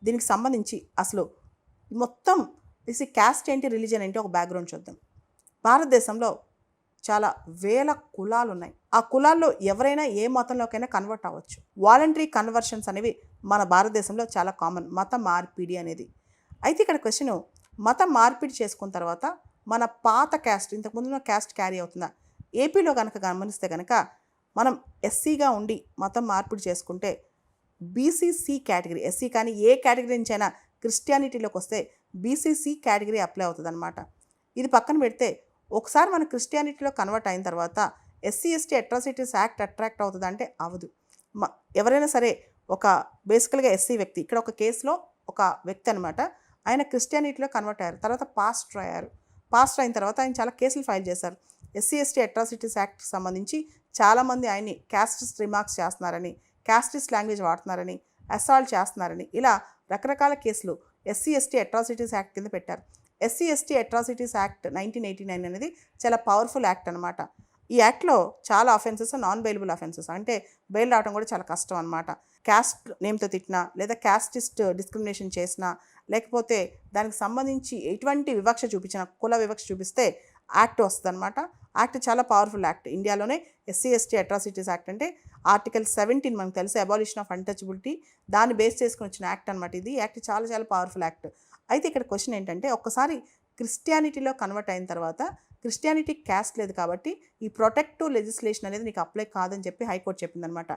దీనికి సంబంధించి అసలు మొత్తం క్యాస్ట్ ఏంటి, రిలీజన్ ఏంటి, ఒక బ్యాక్గ్రౌండ్ చూద్దాం. భారతదేశంలో చాలా వేల కులాలు ఉన్నాయి. ఆ కులాల్లో ఎవరైనా ఏ మతంలోకైనా కన్వర్ట్ అవ్వచ్చు. వాలంటరీ కన్వర్షన్స్ అనేవి మన భారతదేశంలో చాలా కామన్, మత మార్పిడి అనేది. అయితే ఇక్కడ క్వశ్చన్, మత మార్పిడి చేసుకున్న తర్వాత మన పాత క్యాస్ట్, ఇంతకుముందున్న క్యాస్ట్ క్యారీ అవుతుందా? ఏపీలో కనుక గమనిస్తే కనుక మనం ఎస్సీగా ఉండి మతం మార్పిడి చేసుకుంటే బీసీసీ కేటగిరీ, ఎస్సీ కానీ ఏ కేటగిరీ నుంచి అయినా క్రిస్టియానిటీలోకి వస్తే బీసీసీ కేటగిరీ అప్లై అవుతుంది అనమాట. ఇది పక్కన పెడితే ఒకసారి మన క్రిస్టియానిటీలో కన్వర్ట్ అయిన తర్వాత SC ST atrocities act attract అవుతుంది అంటే అవ్వదు. ఎవరైనా సరే ఒక బేసికల్గా ఎస్సీ వ్యక్తి, ఇక్కడ ఒక కేసులో ఒక వ్యక్తి అనమాట, ఆయన క్రిస్టియానిటీలో కన్వర్ట్ అయ్యారు, తర్వాత పాస్టర్ అయ్యారు. పాస్టర్ అయిన తర్వాత ఆయన చాలా కేసులు ఫైల్ చేశారు. ఎస్సీ ఎస్టీ అట్రాసిటీస్ యాక్ట్కి సంబంధించి చాలామంది ఆయన్ని క్యాస్టిస్ట్ రిమార్క్స్ చేస్తున్నారని, క్యాస్టిస్ట్ లాంగ్వేజ్ వాడుతున్నారని, అసాల్ట్ చేస్తున్నారని, ఇలా రకరకాల కేసులు ఎస్సీ ఎస్టీ అట్రాసిటీస్ యాక్ట్ కింద పెట్టారు. ఎస్సీ ఎస్టీ అట్రాసిటీస్ యాక్ట్ 1989 అనేది చాలా పవర్ఫుల్ యాక్ట్ అనమాట. ఈ యాక్ట్లో చాలా అఫెన్సెస్ నాన్ బెయిలబుల్ అఫెన్సెస్, అంటే బెయిల్ రావడం కూడా చాలా కష్టం అనమాట. క్యాస్ట్ నేమ్తో తిట్టినా, లేదా క్యాస్టిస్ట్ డిస్క్రిమినేషన్ చేసినా, లేకపోతే దానికి సంబంధించి ఎటువంటి వివక్ష చూపించినా, కుల వివక్ష చూపిస్తే యాక్ట్ వస్తుంది అనమాట. యాక్ట్ చాలా పవర్ఫుల్ యాక్ట్. ఇండియాలోనే ఎస్సీ ఎస్టీ అట్రాసిటీస్ యాక్ట్ అంటే ఆర్టికల్ 17 మనకు తెలిసి అబాలిషన్ ఆఫ్ అన్టచబిలిటీ, దాన్ని బేస్ చేసుకుని వచ్చిన యాక్ట్ అనమాట. ఇది యాక్ట్ చాలా చాలా పవర్ఫుల్ యాక్ట్. అయితే ఇక్కడ క్వశ్చన్ ఏంటంటే, ఒక్కసారి క్రిస్టియానిటీలో కన్వర్ట్ అయిన తర్వాత క్రిస్టియానిటీ క్యాస్ట్ లేదు కాబట్టి ఈ ప్రొటెక్టివ్ లెజిస్లేషన్ అనేది నీకు అప్లై కాదని చెప్పి హైకోర్టు చెప్పిందనమాట.